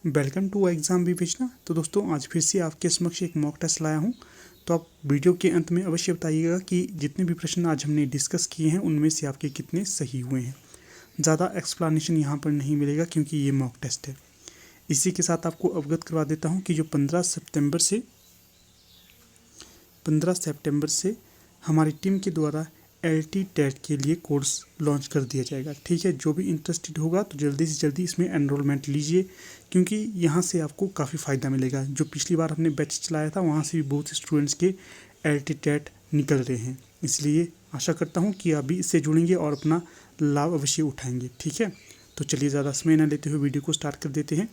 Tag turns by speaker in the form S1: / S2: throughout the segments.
S1: Welcome to exam विवेचना। तो दोस्तों आज फिर से आपके समक्ष एक मॉक टेस्ट लाया हूं। तो आप वीडियो के अंत में अवश्य बताइएगा कि जितने भी प्रश्न आज हमने डिस्कस किए हैं उनमें से आपके कितने सही हुए हैं। ज़्यादा एक्सप्लेनेशन यहां पर नहीं मिलेगा क्योंकि ये मॉक टेस्ट है। इसी के साथ आपको अवगत करवा देता हूँ कि जो 15 सितंबर से हमारी टीम के द्वारा LT टेट के लिए कोर्स लॉन्च कर दिया जाएगा। ठीक है, जो भी इंटरेस्टेड होगा तो जल्दी से जल्दी इसमें एनरोलमेंट लीजिए क्योंकि यहाँ से आपको काफ़ी फ़ायदा मिलेगा। जो पिछली बार हमने बैच चलाया था वहाँ से भी बहुत स्टूडेंट्स के LT टेट निकल रहे हैं, इसलिए आशा करता हूँ कि आप भी इससे जुड़ेंगे और अपना लाभ अवश्य उठाएंगे। ठीक है, तो चलिए ज़्यादा समय न लेते हुए वीडियो को स्टार्ट कर देते हैं।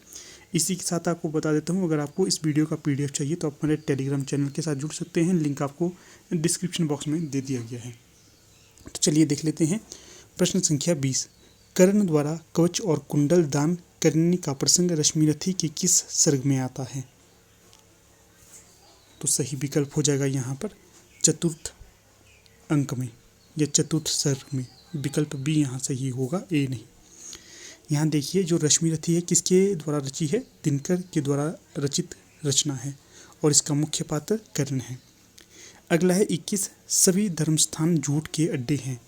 S1: इसी के साथ आपको बता देता हूँ, अगर आपको इस वीडियो का PDF चाहिए तो आप हमारे टेलीग्राम चैनल के साथ जुड़ सकते हैं। लिंक आपको डिस्क्रिप्शन बॉक्स में दे दिया गया है। तो चलिए देख लेते हैं प्रश्न संख्या 20। कर्ण द्वारा कवच और कुंडल दान करने का प्रसंग रश्मिरथी के किस सर्ग में आता है? तो सही विकल्प हो जाएगा यहाँ पर चतुर्थ अंक में या चतुर्थ सर्ग में। विकल्प बी यहाँ सही होगा, ए नहीं। यहाँ देखिए जो रश्मिरथी है किसके द्वारा रची है? दिनकर के द्वारा रचित रचना है और इसका मुख्य पात्र कर्ण है। अगला है 21। सभी धर्मस्थान झूठ के अड्डे हैं।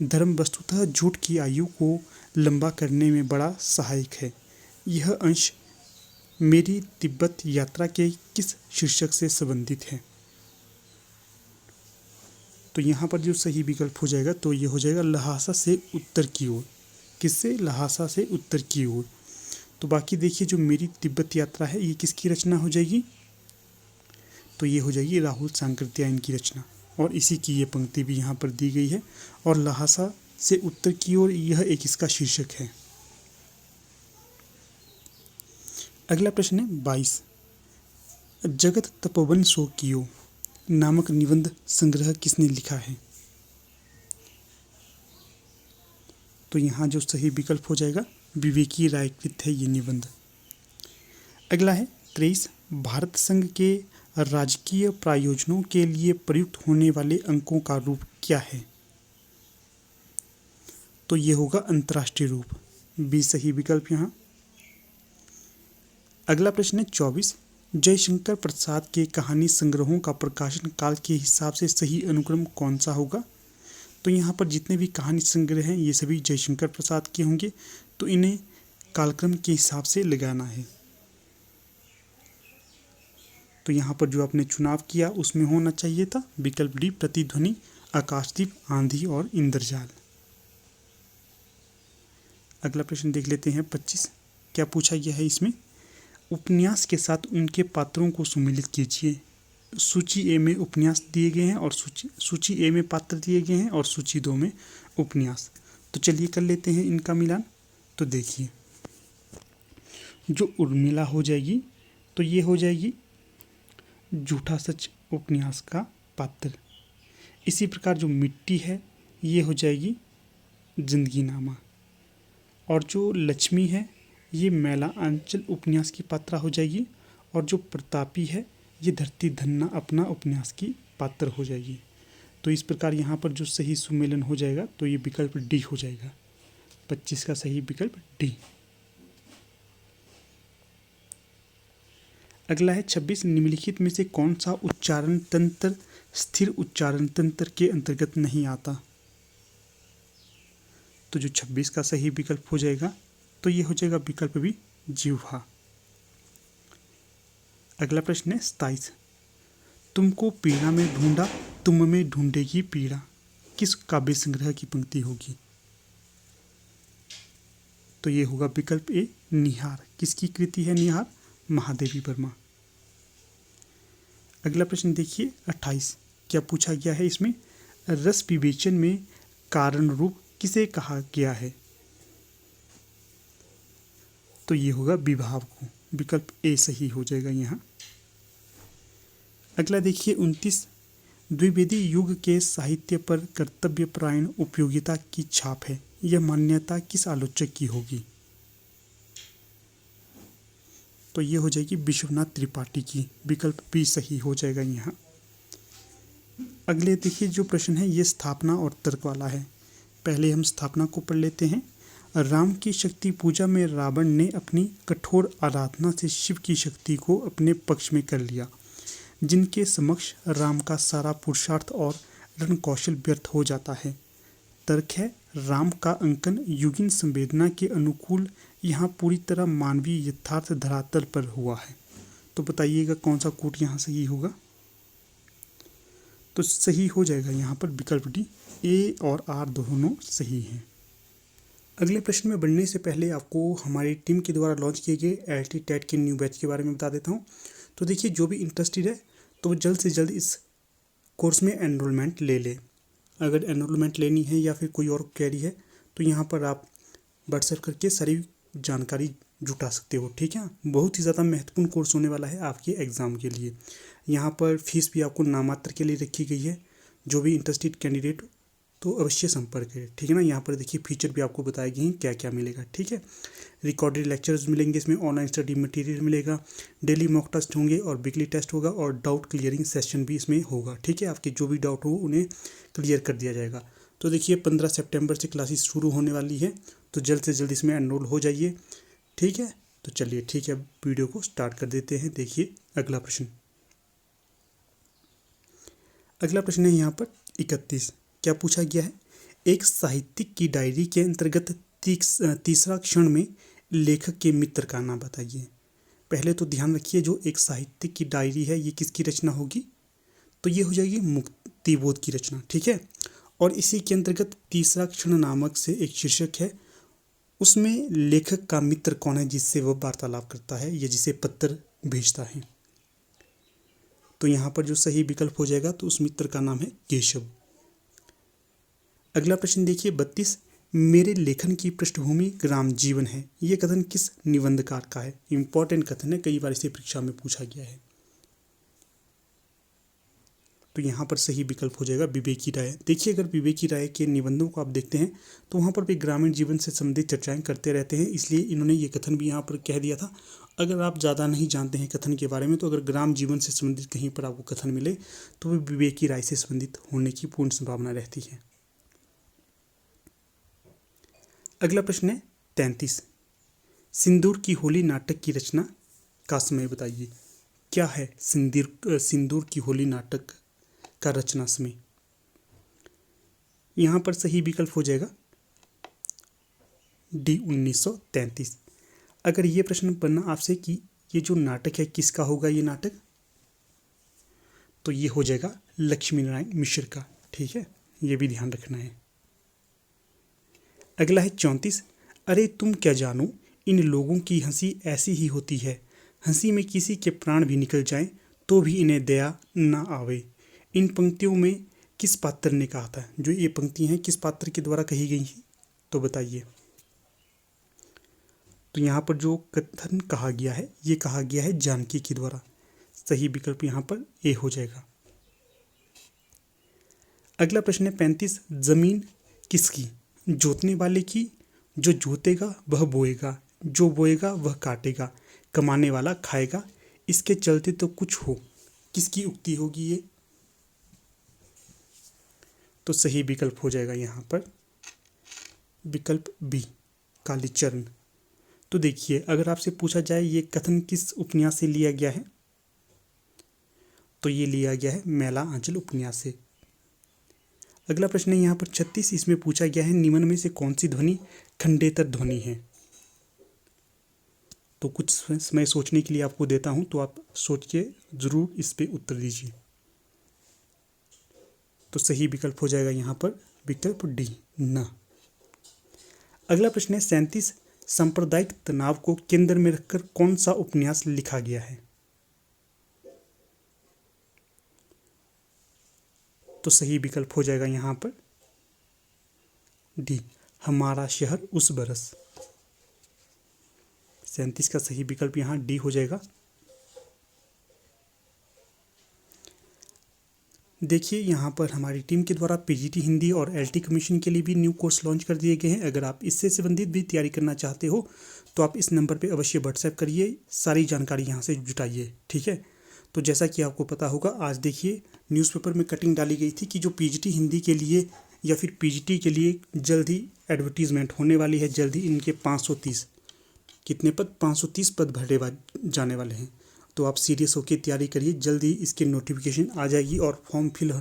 S1: धर्म वस्तुतः झूठ की आयु को लंबा करने में बड़ा सहायक है। यह अंश मेरी तिब्बत यात्रा के किस शीर्षक से संबंधित है? तो यहाँ पर जो सही विकल्प हो जाएगा तो ये हो जाएगा लहासा से उत्तर की ओर। किससे? लहासा से उत्तर की ओर। तो बाकी देखिए जो मेरी तिब्बत यात्रा है ये किसकी रचना हो जाएगी? तो ये हो जाएगी राहुल सांकृत्यायन की रचना और इसी की ये पंक्ति भी यहाँ पर दी गई है। और लहासा से उत्तर की ओर यह एक इसका शीर्षक है। अगला प्रश्न है 22। जगत तपोवन सो कियो नामक निबंध संग्रह किसने लिखा है? तो यहाँ जो सही विकल्प हो जाएगा विवेकी राय कृत है ये निबंध। अगला है 23। भारत संघ के राजकीय प्रायोजनों के लिए प्रयुक्त होने वाले अंकों का रूप क्या है? तो ये होगा अंतर्राष्ट्रीय रूप, बी सही विकल्प यहाँ। अगला प्रश्न है 24। जयशंकर प्रसाद के कहानी संग्रहों का प्रकाशन काल के हिसाब से सही अनुक्रम कौन सा होगा? तो यहाँ पर जितने भी कहानी संग्रह हैं ये सभी जयशंकर प्रसाद के होंगे, तो इन्हें कालक्रम के हिसाब से लगाना है। तो यहाँ पर जो आपने चुनाव किया उसमें होना चाहिए था विकल्प डी प्रतिध्वनि, आकाशदीप, आंधी और इंद्रजाल। अगला प्रश्न देख लेते हैं 25। क्या पूछा गया है इसमें? उपन्यास के साथ उनके पात्रों को सुमेलित कीजिए। सूची ए में उपन्यास दिए गए हैं और सूची ए में पात्र दिए गए हैं और सूची 2 में उपन्यास। तो चलिए कर लेते हैं इनका मिलान। तो देखिए जो उर्मिला हो जाएगी तो ये हो जाएगी झूठा सच उपन्यास का पात्र। इसी प्रकार जो मिट्टी है ये हो जाएगी जिंदगीनामा, और जो लक्ष्मी है ये मैला आंचल उपन्यास की पात्रा हो जाएगी, और जो प्रतापी है ये धरती धन्ना अपना उपन्यास की पात्र हो जाएगी। तो इस प्रकार यहाँ पर जो सही सुमेलन हो जाएगा तो ये विकल्प डी हो जाएगा। 25 का सही विकल्प डी। अगला है 26। निम्नलिखित में से कौन सा उच्चारण तंत्र स्थिर उच्चारण तंत्र के अंतर्गत नहीं आता? तो जो 26 का सही विकल्प हो जाएगा तो ये हो जाएगा विकल्प भी जिह्वा। अगला प्रश्न है 27। तुमको पीड़ा में ढूंढा तुम में ढूंढेगी पीड़ा किस काव्य संग्रह की पंक्ति होगी? तो ये होगा विकल्प ए निहार। किसकी कृति है निहार? महादेवी वर्मा। अगला प्रश्न देखिए 28। क्या पूछा गया है इसमें? रस विवेचन में कारण रूप किसे कहा गया है? तो ये होगा विभाव को। विकल्प ए सही हो जाएगा यहाँ। अगला देखिए 29। द्विवेदी युग के साहित्य पर कर्तव्यपरायण उपयोगिता की छाप है, यह मान्यता किस आलोचक की होगी? तो ये हो जाएगी विश्वनाथ त्रिपाठी की। विकल्प बी सही हो जाएगा यहाँ। अगले देखिए जो प्रश्न है ये स्थापना और तर्क वाला है। पहले हम स्थापना को पढ़ लेते हैं। राम की शक्ति पूजा में रावण ने अपनी कठोर आराधना से शिव की शक्ति को अपने पक्ष में कर लिया, जिनके समक्ष राम का सारा पुरुषार्थ और रण कौशल व्यर्थ हो जाता है। तर्क है, राम का अंकन युगीन संवेदना के अनुकूल यहाँ पूरी तरह मानवीय यथार्थ धरातल पर हुआ है। तो बताइएगा कौन सा कोट यहाँ सही होगा। तो सही हो जाएगा यहाँ पर विकल्प डी, ए और आर दोनों सही हैं। अगले प्रश्न में बढ़ने से पहले आपको हमारी टीम के द्वारा लॉन्च किए गए LT टेट के न्यू बैच के बारे में बता देता हूँ। तो देखिए, जो भी इंटरेस्टेड है तो वो जल्द से जल्द इस कोर्स में एनरोलमेंट ले ले। अगर एनरोलमेंट लेनी है या फिर कोई और क्वेरी है तो यहाँ पर आप व्हाट्सएप करके सारी जानकारी जुटा सकते हो, ठीक है। बहुत ही ज़्यादा महत्वपूर्ण कोर्स होने वाला है आपके एग्ज़ाम के लिए। यहाँ पर फीस भी आपको नामात्र के लिए रखी गई है। जो भी इंटरेस्टेड कैंडिडेट तो अवश्य संपर्क है, ठीक है ना। यहाँ पर देखिए फीचर भी आपको बताए गए हैं क्या क्या मिलेगा, ठीक है। रिकॉर्डेड लेक्चर्स मिलेंगे, इसमें ऑनलाइन स्टडी मटेरियल मिलेगा, डेली मॉक टेस्ट होंगे और वीकली टेस्ट होगा और डाउट क्लियरिंग सेशन भी इसमें होगा, ठीक है। आपके जो भी डाउट हो उन्हें क्लियर कर दिया जाएगा। तो देखिए 15 सितंबर से क्लासेस शुरू होने वाली है, तो जल्द से जल्द इसमें एनरोल हो जाइए, ठीक है। तो चलिए ठीक है, वीडियो को स्टार्ट कर देते हैं। देखिए अगला प्रश्न है यहाँ पर 31। क्या पूछा गया है, एक साहित्यिक की डायरी के अंतर्गत तीसरा क्षण में लेखक के मित्र का नाम बताइए। पहले तो ध्यान रखिए, जो एक साहित्यिक की डायरी है ये किसकी रचना होगी, तो ये हो जाएगी मुक्तिबोध की रचना, ठीक है। और इसी के अंतर्गत तीसरा क्षण नामक से एक शीर्षक है, उसमें लेखक का मित्र कौन है जिससे वह वार्तालाप करता है या जिसे पत्र भेजता है। तो यहाँ पर जो सही विकल्प हो जाएगा तो उस मित्र का नाम है केशव। अगला प्रश्न देखिए 32। मेरे लेखन की पृष्ठभूमि ग्राम जीवन है, ये कथन किस निबंधकार का है। इंपॉर्टेंट कथन है, कई बार इसे परीक्षा में पूछा गया है। तो यहाँ पर सही विकल्प हो जाएगा विवेकी राय। देखिए अगर विवेकी राय के निबंधों को आप देखते हैं तो वहाँ पर भी ग्रामीण जीवन से संबंधित चर्चाएं करते रहते हैं, इसलिए इन्होंने ये कथन भी यहाँ पर कह दिया था। अगर आप ज़्यादा नहीं जानते हैं कथन के बारे में तो अगर ग्राम जीवन से संबंधित कहीं पर आपको कथन मिले तो वो विवेकी राय से संबंधित होने की पूर्ण संभावना रहती है। अगला प्रश्न है 33। सिंदूर की होली नाटक की रचना का समय बताइए। क्या है सिंदूर की होली नाटक का रचना समय। यहाँ पर सही विकल्प हो जाएगा डी 1933। अगर ये प्रश्न बनना आपसे कि ये जो नाटक है किसका होगा ये नाटक, तो ये हो जाएगा लक्ष्मी नारायण मिश्र का, ठीक है, ये भी ध्यान रखना है। अगला है 34। अरे तुम क्या जानो, इन लोगों की हंसी ऐसी ही होती है, हंसी में किसी के प्राण भी निकल जाएं तो भी इन्हें दया ना आवे। इन पंक्तियों में किस पात्र ने कहा था। जो ये पंक्ति हैं किस पात्र के द्वारा कही गई हैं, तो बताइए। तो यहाँ पर जो कथन कहा गया है ये कहा गया है जानकी के द्वारा। सही विकल्प यहाँ पर ए हो जाएगा। अगला प्रश्न है 35। जमीन किसकी, जोतने वाले की, जो जोतेगा वह बोएगा, जो बोएगा वह काटेगा, कमाने वाला खाएगा, इसके चलते तो कुछ हो, किसकी उक्ति होगी ये। तो सही विकल्प हो जाएगा यहाँ पर विकल्प बी कालीचरण। तो देखिए अगर आपसे पूछा जाए ये कथन किस उपन्यास से लिया गया है, तो ये लिया गया है मैला आंचल उपन्यास से। अगला प्रश्न है यहाँ पर 36। इसमें पूछा गया है निम्न में से कौन सी ध्वनि खंडेतर ध्वनि है। तो कुछ समय सोचने के लिए आपको देता हूँ, तो आप सोच के जरूर इस पे उत्तर दीजिए। तो सही विकल्प हो जाएगा यहाँ पर विकल्प डी न। अगला प्रश्न है 37। सांप्रदायिक तनाव को केंद्र में रखकर कौन सा उपन्यास लिखा गया है। तो सही विकल्प हो जाएगा यहाँ पर डी हमारा शहर उस बरस। 37 का सही विकल्प यहाँ डी हो जाएगा। देखिए यहाँ पर हमारी टीम के द्वारा पीजीटी हिंदी और एलटी कमीशन के लिए भी न्यू कोर्स लॉन्च कर दिए गए हैं। अगर आप इससे संबंधित भी तैयारी करना चाहते हो तो आप इस नंबर पे अवश्य व्हाट्सएप करिए, सारी जानकारी यहाँ से जुटाइए, ठीक है। तो जैसा कि आपको पता होगा आज देखिए न्यूज़पेपर में कटिंग डाली गई थी कि जो पीजीटी हिंदी के लिए या फिर पीजीटी के लिए जल्द ही एडवर्टीजमेंट होने वाली है। जल्द ही इनके 530 कितने पद 530 पद भरे जाने वाले हैं। तो आप सीरियस होकर तैयारी करिए, जल्द ही इसकी नोटिफिकेशन आ जाएगी और फॉर्म फिल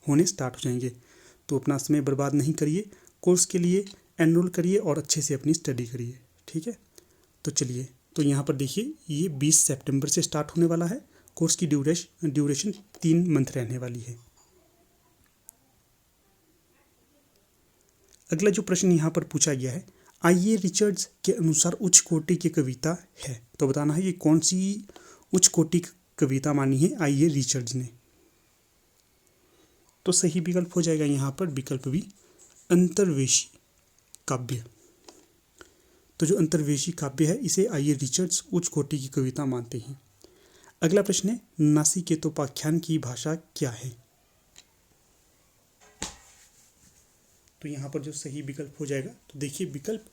S1: होने स्टार्ट हो जाएंगे। तो अपना समय बर्बाद नहीं करिए, कोर्स के लिए एनरोल करिए और अच्छे से अपनी स्टडी करिए। ठीक है, तो चलिए, तो यहाँ पर देखिए ये 20 सितंबर से स्टार्ट होने वाला है। कोर्स की ड्यूरेशन 3 मंथ रहने वाली है। अगला जो प्रश्न यहाँ पर पूछा गया है, आइए रिचर्ड्स के अनुसार उच्च कोटि की कविता है। तो बताना है ये कौन सी उच्च कोटि की कविता मानी है आइए रिचर्ड्स ने। तो सही विकल्प हो जाएगा यहाँ पर विकल्प बी, अंतर्वेशी काव्य। तो जो अंतर्वेशी काव्य है इसे आइए रिचर्ड्स उच्च कोटि की कविता मानते हैं। अगला प्रश्न है, नासिकेतोपाख्यान की भाषा क्या है। तो यहाँ पर जो सही विकल्प हो जाएगा, तो देखिए विकल्प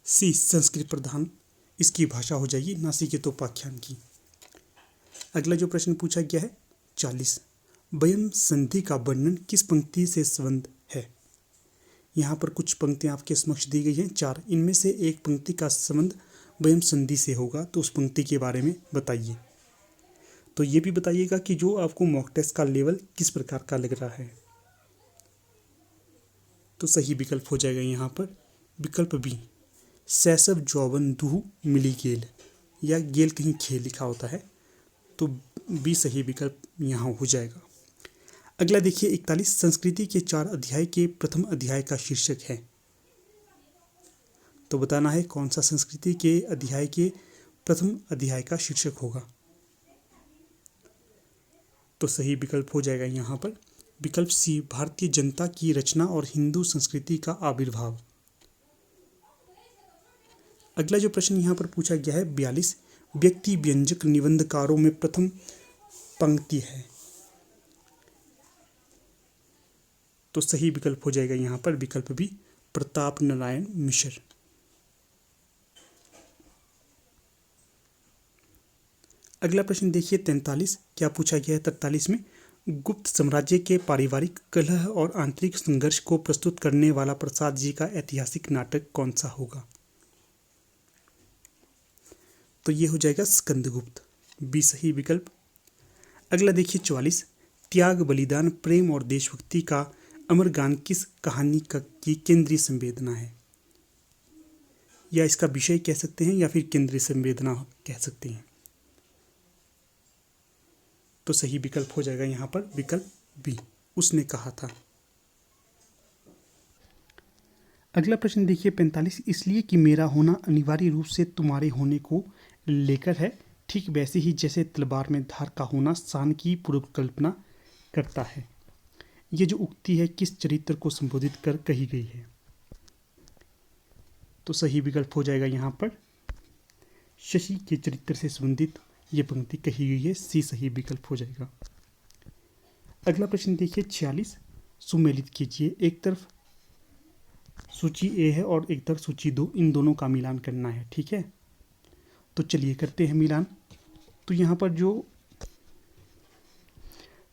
S1: सी, संस्कृत प्रधान इसकी भाषा हो जाएगी नासिकेतोपाख्यान की। अगला जो प्रश्न पूछा गया है 40, वयम संधि का वर्णन किस पंक्ति से संबंध है। यहाँ पर कुछ पंक्तियाँ आपके समक्ष दी गई हैं 4, इनमें से एक पंक्ति का संबंध वयम संधि से होगा, तो उस पंक्ति के बारे में बताइए। तो ये भी बताइएगा कि जो आपको मॉक टेस्ट का लेवल किस प्रकार का लग रहा है। तो सही विकल्प हो जाएगा यहाँ पर विकल्प बी, शैशव जौवन दुह मिली गेल, या गेल कहीं खेल लिखा होता है, तो बी सही विकल्प यहाँ हो जाएगा। अगला देखिए 41, संस्कृति के 4 अध्याय के प्रथम अध्याय का शीर्षक है। तो बताना है कौन सा संस्कृति के अध्याय के प्रथम अध्याय का शीर्षक होगा। तो सही विकल्प हो जाएगा यहाँ पर विकल्प सी, भारतीय जनता की रचना और हिंदू संस्कृति का आविर्भाव। अगला जो प्रश्न यहाँ पर पूछा गया है 42, व्यक्ति व्यंजक निबंधकारों में प्रथम पंक्ति है। तो सही विकल्प हो जाएगा यहाँ पर विकल्प बी, प्रताप नारायण मिश्र। अगला प्रश्न देखिए 43, क्या पूछा गया है 43 में, गुप्त साम्राज्य के पारिवारिक कलह और आंतरिक संघर्ष को प्रस्तुत करने वाला प्रसाद जी का ऐतिहासिक नाटक कौन सा होगा। तो ये हो जाएगा स्कंदगुप्त, बी सही विकल्प। अगला देखिए 44, त्याग बलिदान प्रेम और देशभक्ति का अमर गान किस कहानी की केंद्रीय संवेदना है, या इसका विषय कह सकते हैं या फिर केंद्रीय संवेदना कह सकते हैं। तो सही विकल्प हो जाएगा यहाँ पर विकल्प बी, उसने कहा था। अगला प्रश्न देखिए 45, इसलिए कि मेरा होना अनिवार्य रूप से तुम्हारे होने को लेकर है, ठीक वैसे ही जैसे तलवार में धार का होना शान की पूर्व कल्पना करता है। ये जो उक्ति है किस चरित्र को संबोधित कर कही गई है। तो सही विकल्प हो जाएगा यहाँ पर शशि के चरित्र से संबंधित ये पंक्ति कही गई है, सी सही विकल्प हो जाएगा। अगला प्रश्न देखिए 46, सुमेलित कीजिए, एक तरफ सूची ए है और एक तरफ सूची 2, इन दोनों का मिलान करना है। ठीक है, तो चलिए करते हैं मिलान। तो यहाँ पर जो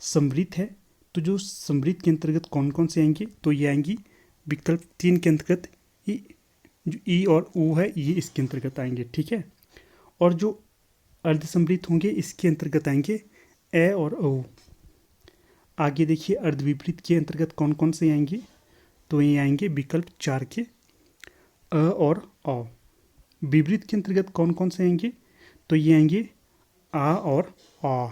S1: समृद्ध है, तो जो समृद्ध के अंतर्गत कौन कौन से आएंगे, तो ये आएंगी विकल्प 3 के अंतर्गत जो ई और ऊ है ये इसके अंतर्गत आएंगे। ठीक है, और जो अर्ध समृद्ध होंगे इसके अंतर्गत आएंगे ए और ओ। आगे देखिए अर्ध विपरीत के अंतर्गत कौन कौन से आएंगे, तो ये आएंगे विकल्प 4 के अ और औ। विपरीत के अंतर्गत कौन कौन से आएंगे, तो ये आएंगे आ और आ।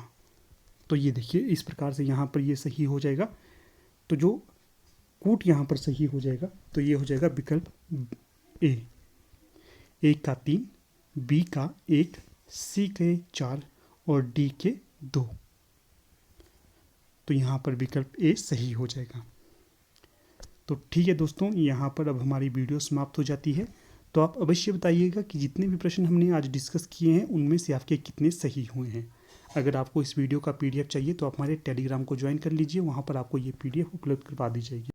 S1: तो ये देखिए इस प्रकार से यहाँ पर ये सही हो जाएगा। तो जो कूट यहाँ पर सही हो जाएगा, तो ये हो जाएगा विकल्प ए का 3, बी का 1, सी के 4 और डी के 2। तो यहाँ पर विकल्प ए सही हो जाएगा। तो ठीक है दोस्तों, यहाँ पर अब हमारी वीडियो समाप्त हो जाती है। तो आप अवश्य बताइएगा कि जितने भी प्रश्न हमने आज डिस्कस किए हैं उनमें से आपके कितने सही हुए हैं। अगर आपको इस वीडियो का PDF चाहिए तो आप हमारे टेलीग्राम को ज्वाइन कर लीजिए, वहाँ पर आपको ये PDF उपलब्ध करवा दी जाएगी।